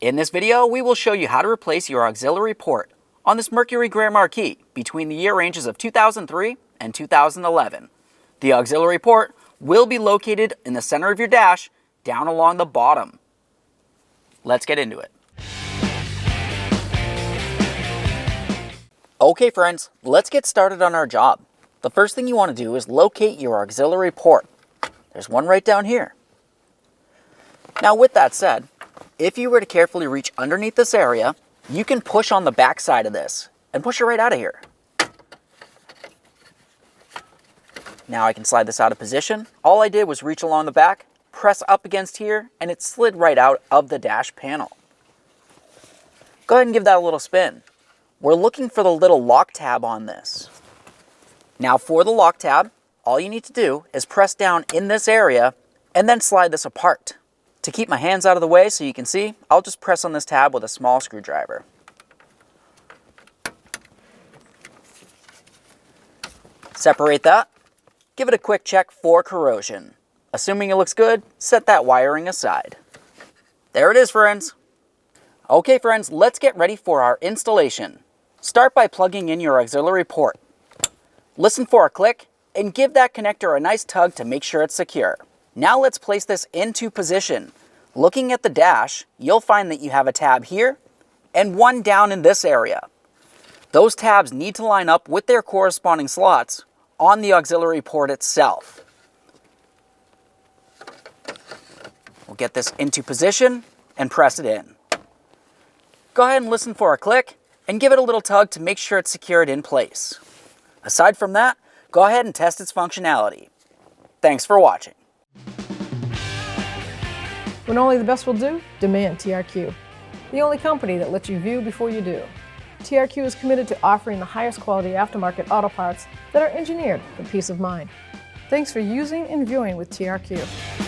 In this video, we will show you how to replace your auxiliary port on this Mercury Grand Marquis between the year ranges of 2003 and 2011. The auxiliary port will be located in the center of your dash, down along the bottom. Let's get into it. Okay friends, let's get started on our job. The first thing you want to do is locate your auxiliary port. There's one right down here. Now with that said, if you were to carefully reach underneath this area, you can push on the back side of this and push it right out of here. Now I can slide this out of position. All I did was reach along the back, press up against here, and it slid right out of the dash panel. Go ahead and give that a little spin. We're looking for the little lock tab on this. Now for the lock tab, all you need to do is press down in this area and then slide this apart. To keep my hands out of the way so you can see, I'll just press on this tab with a small screwdriver. Separate that. Give it a quick check for corrosion. Assuming it looks good, set that wiring aside. There it is, friends. Okay, friends, let's get ready for our installation. Start by plugging in your auxiliary port. Listen for a click and give that connector a nice tug to make sure it's secure. Now let's place this into position. Looking at the dash, you'll find that you have a tab here and one down in this area. Those tabs need to line up with their corresponding slots on the auxiliary port itself. We'll get this into position and press it in. Go ahead and listen for a click and give it a little tug to make sure it's secured in place. Aside from that, go ahead and test its functionality. Thanks for watching. When only the best will do, demand TRQ. The only company that lets you view before you do. TRQ is committed to offering the highest quality aftermarket auto parts that are engineered for peace of mind. Thanks for using and viewing with TRQ.